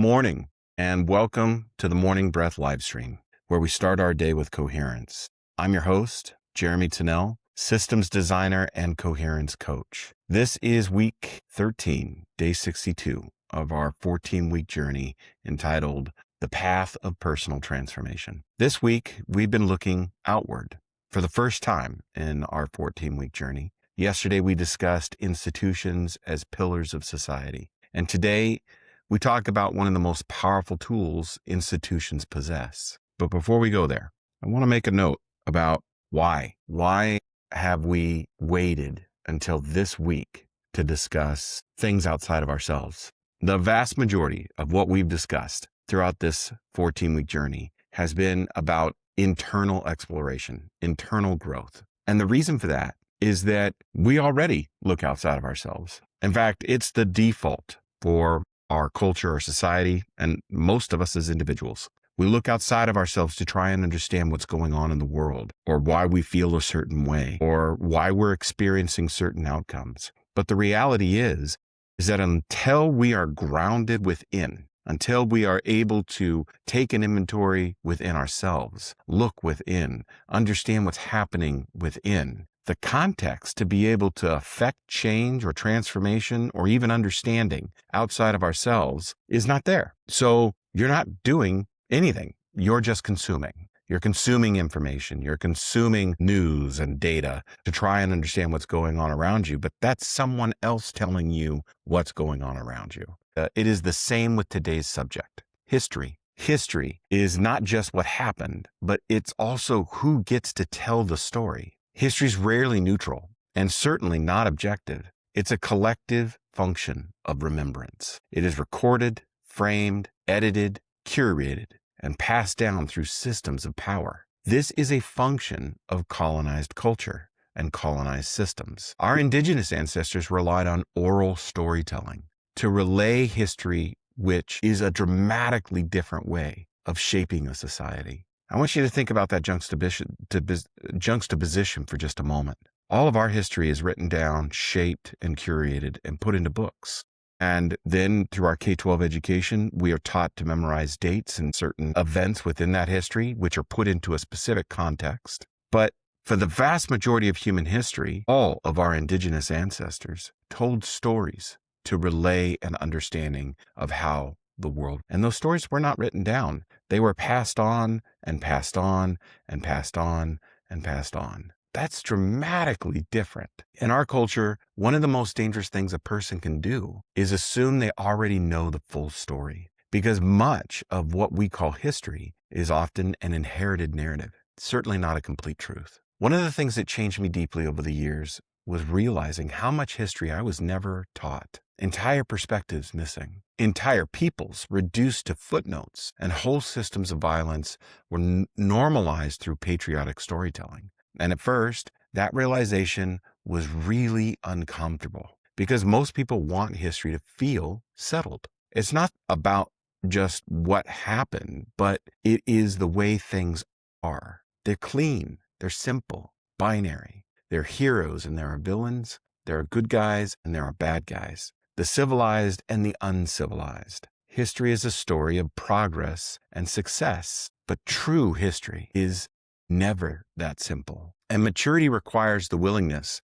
Morning, and welcome to the Morning Breath Livestream, where we start our day with coherence. I'm your host, Jeremy Tunnell, systems designer and coherence coach. This is week 13, day 62 of our 14-week journey entitled The Path of Personal Transformation. This week, we've been looking outward for the first time in our 14-week journey. Yesterday, we discussed institutions as pillars of society, and today, we talk about one of the most powerful tools institutions possess. But before we go there, I want to make a note about why. Why have we waited until this week to discuss things outside of ourselves? The vast majority of what we've discussed throughout this 14-week journey has been about internal exploration, internal growth. And the reason for that is that we already look outside of ourselves. In fact, it's the default for our culture, our society, and most of us as individuals. We look outside of ourselves to try and understand what's going on in the world, or why we feel a certain way, or why we're experiencing certain outcomes. But the reality is that until we are grounded within, until we are able to take an inventory within ourselves, look within, understand what's happening within, the context to be able to affect change or transformation or even understanding outside of ourselves is not there. So you're not doing anything. You're just consuming. You're consuming information. You're consuming news and data to try and understand what's going on around you. But that's someone else telling you what's going on around you. It is the same with today's subject, history. History is not just what happened, but it's also who gets to tell the story. History is rarely neutral and certainly not objective. It's a collective function of remembrance. It is recorded, framed, edited, curated, and passed down through systems of power. This is a function of colonized culture and colonized systems. Our indigenous ancestors relied on oral storytelling to relay history, which is a dramatically different way of shaping a society. I want you to think about that juxtaposition for just a moment. All of our history is written down, shaped, and curated, and put into books. And then through our K-12 education, we are taught to memorize dates and certain events within that history, which are put into a specific context. But for the vast majority of human history, all of our indigenous ancestors told stories to relay an understanding of how the world. And those stories were not written down. They were passed on and passed on and passed on and passed on. That's dramatically different. In our culture, one of the most dangerous things a person can do is assume they already know the full story, because much of what we call history is often an inherited narrative, certainly not a complete truth. One of the things that changed me deeply over the years was realizing how much history I was never taught. Entire perspectives missing. Entire peoples reduced to footnotes, and whole systems of violence were normalized through patriotic storytelling. And at first, that realization was really uncomfortable because most people want history to feel settled. It's not about just what happened, but it is the way things are. They're clean, they're simple, binary. There are heroes and there are villains. There are good guys and there are bad guys. The civilized and the uncivilized. History is a story of progress and success, but true history is never that simple. And maturity requires the willingness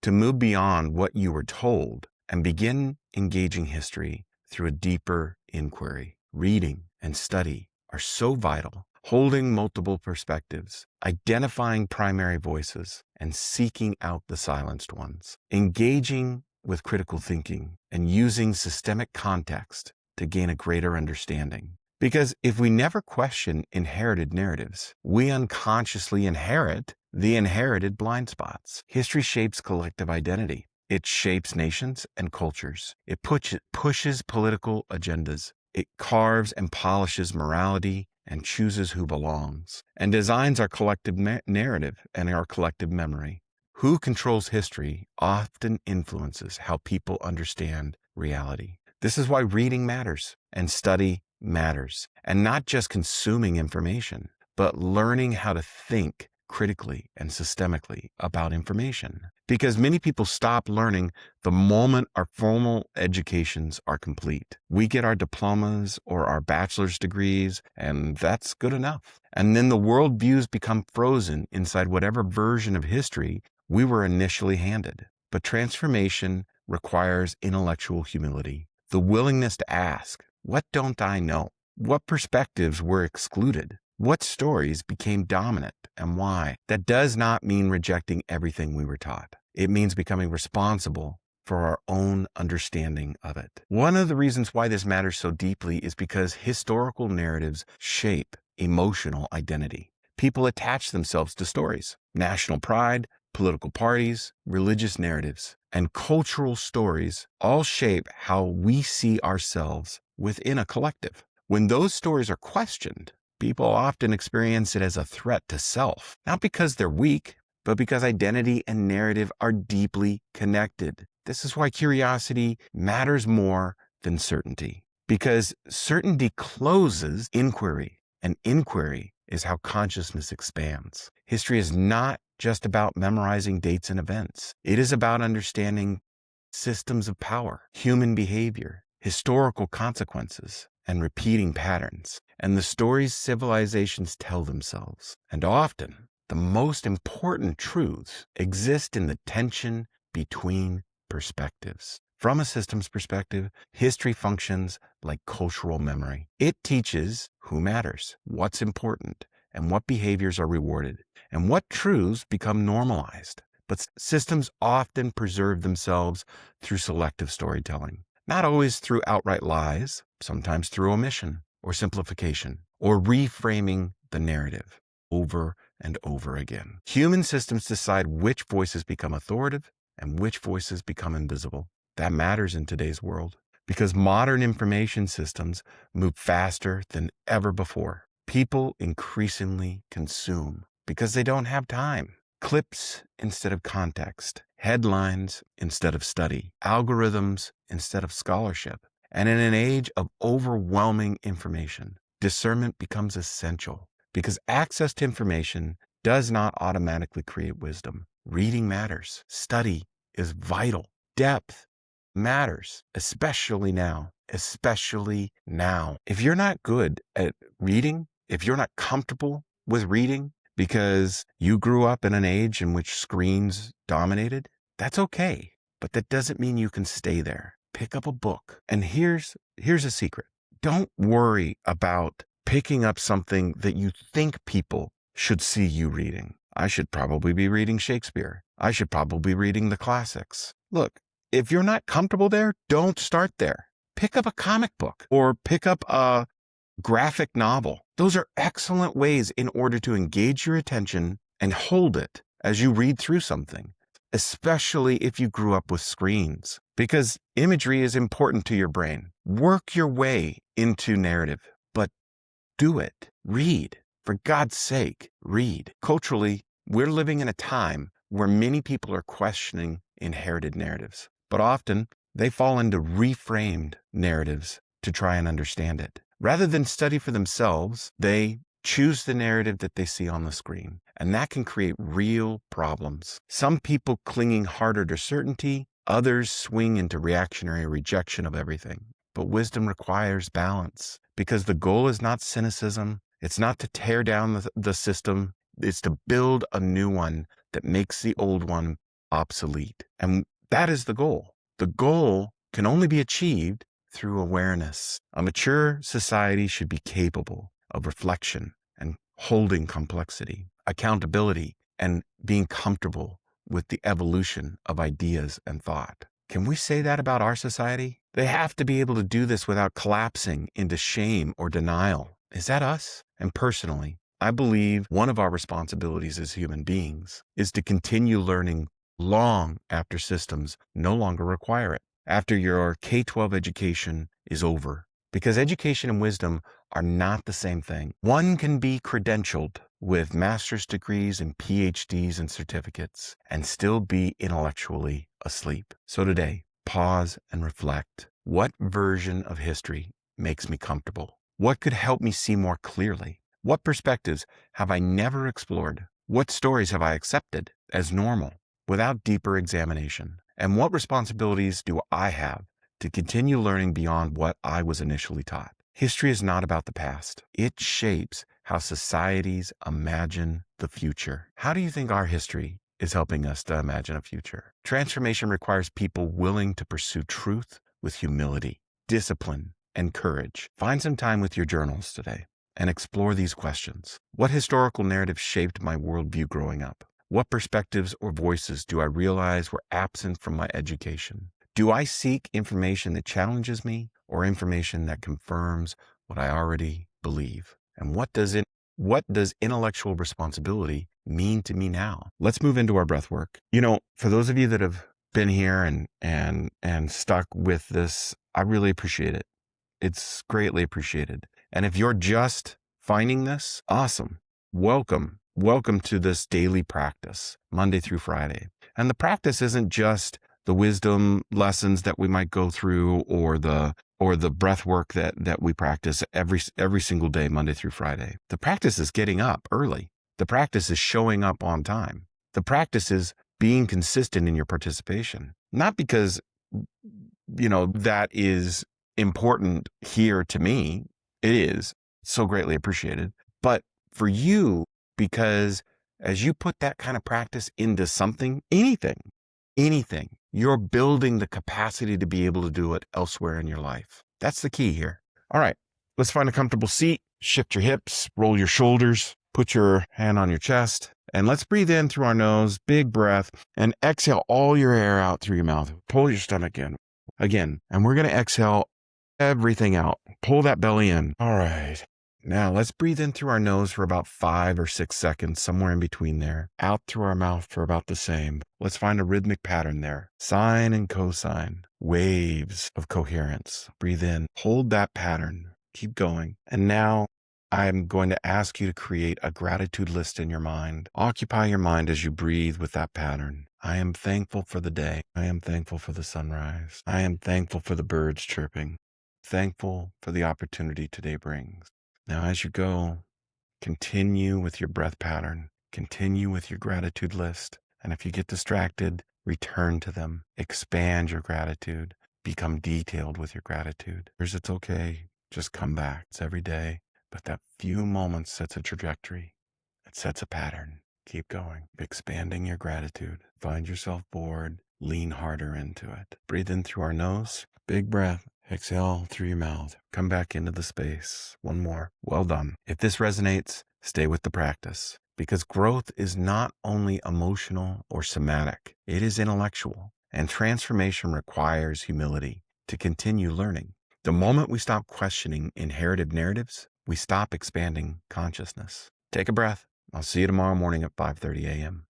to move beyond what you were told and begin engaging history through a deeper inquiry. Reading and study are so vital. Holding multiple perspectives, identifying primary voices, and seeking out the silenced ones. Engaging with critical thinking and using systemic context to gain a greater understanding. Because if we never question inherited narratives, we unconsciously inherit the inherited blind spots. History shapes collective identity. It shapes nations and cultures. It pushes political agendas. It carves and polishes morality and chooses who belongs, and designs our collective narrative and our collective memory. Who controls history often influences how people understand reality. This is why reading matters and study matters, and not just consuming information, but learning how to think critically and systemically about information. Because many people stop learning the moment our formal educations are complete. We get our diplomas or our bachelor's degrees, and that's good enough. And then the worldviews become frozen inside whatever version of history we were initially handed. But transformation requires intellectual humility, the willingness to ask, what don't I know? What perspectives were excluded? What stories became dominant and why? That does not mean rejecting everything we were taught. It means becoming responsible for our own understanding of it. One of the reasons why this matters so deeply is because historical narratives shape emotional identity. People attach themselves to stories, national pride, political parties, religious narratives, and cultural stories all shape how we see ourselves within a collective. When those stories are questioned, people often experience it as a threat to self, not because they're weak, but because identity and narrative are deeply connected. This is why curiosity matters more than certainty, because certainty closes inquiry, and inquiry is how consciousness expands. History is not just about memorizing dates and events. It is about understanding systems of power, human behavior, historical consequences, and repeating patterns, and the stories civilizations tell themselves. And often, the most important truths exist in the tension between perspectives. From a systems perspective, history functions like cultural memory. It teaches who matters, what's important, and what behaviors are rewarded, and what truths become normalized. But systems often preserve themselves through selective storytelling. Not always through outright lies, sometimes through omission or simplification or reframing the narrative over and over again. Human systems decide which voices become authoritative and which voices become invisible. That matters in today's world because modern information systems move faster than ever before. People increasingly consume because they don't have time. Clips instead of context, headlines instead of study, algorithms instead of scholarship. And in an age of overwhelming information, discernment becomes essential because access to information does not automatically create wisdom. Reading matters. Study is vital. Depth matters, especially now. Especially now. If you're not good at reading, if you're not comfortable with reading, because you grew up in an age in which screens dominated, that's okay. But that doesn't mean you can stay there. Pick up a book. And here's a secret. Don't worry about picking up something that you think people should see you reading. I should probably be reading Shakespeare. I should probably be reading the classics. Look, if you're not comfortable there, don't start there. Pick up a comic book or pick up a graphic novel. Those are excellent ways in order to engage your attention and hold it as you read through something, especially if you grew up with screens, because imagery is important to your brain. Work your way into narrative, but do it. Read. For God's sake, read. Culturally, we're living in a time where many people are questioning inherited narratives, but often they fall into reframed narratives to try and understand it. Rather than study for themselves, they choose the narrative that they see on the screen, and that can create real problems. Some people clinging harder to certainty, others swing into reactionary rejection of everything. But wisdom requires balance, because the goal is not cynicism. It's not to tear down the system. It's to build a new one that makes the old one obsolete. And that is the goal. The goal can only be achieved through awareness. A mature society should be capable of reflection and holding complexity, accountability, and being comfortable with the evolution of ideas and thought. Can we say that about our society? They have to be able to do this without collapsing into shame or denial. Is that us? And personally, I believe one of our responsibilities as human beings is to continue learning long after systems no longer require it, after your K-12 education is over. Because education and wisdom are not the same thing. One can be credentialed with master's degrees and PhDs and certificates and still be intellectually asleep. So today, pause and reflect. What version of history makes me comfortable? What could help me see more clearly? What perspectives have I never explored? What stories have I accepted as normal? without deeper examination? And what responsibilities do I have to continue learning beyond what I was initially taught? History is not about the past. It shapes how societies imagine the future. How do you think our history is helping us to imagine a future? Transformation requires people willing to pursue truth with humility, discipline, and courage. Find some time with your journals today and explore these questions. What historical narrative shaped my worldview growing up? What perspectives or voices do I realize were absent from my education? Do I seek information that challenges me or information that confirms what I already believe? And what does intellectual responsibility mean to me now? Let's move into our breath work. For those of you that have been here and stuck with this, I really appreciate it. It's greatly appreciated. And if you're just finding this, awesome. Welcome. Welcome to this daily practice, Monday through Friday. And the practice isn't just the wisdom lessons that we might go through or the breath work that we practice every single day, Monday through Friday. The practice is getting up early. The practice is showing up on time. The practice is being consistent in your participation. Not because, that is important here to me. It is so greatly appreciated. But for you, because as you put that kind of practice into something, anything, you're building the capacity to be able to do it elsewhere in your life. That's the key here. All right, let's find a comfortable seat, shift your hips, roll your shoulders, put your hand on your chest, and let's breathe in through our nose, big breath, and exhale all your air out through your mouth. Pull your stomach in again, and we're going to exhale everything out. Pull that belly in. All right. Now let's breathe in through our nose for about 5 or 6 seconds, somewhere in between there. Out through our mouth for about the same. Let's find a rhythmic pattern there. Sine and cosine. Waves of coherence. Breathe in. Hold that pattern. Keep going. And now I'm going to ask you to create a gratitude list in your mind. Occupy your mind as you breathe with that pattern. I am thankful for the day. I am thankful for the sunrise. I am thankful for the birds chirping. Thankful for the opportunity today brings. Now, as you go, continue with your breath pattern. Continue with your gratitude list. And if you get distracted, return to them. Expand your gratitude. Become detailed with your gratitude. It's okay. Just come back. It's every day. But that few moments sets a trajectory. It sets a pattern. Keep going. Expanding your gratitude. Find yourself bored. Lean harder into it. Breathe in through our nose. Big breath. Exhale through your mouth. Come back into the space. One more. Well done. If this resonates, stay with the practice, because growth is not only emotional or somatic, it is intellectual, and transformation requires humility to continue learning. The moment we stop questioning inherited narratives, we stop expanding consciousness. Take a breath. I'll see you tomorrow morning at 5:30 a.m.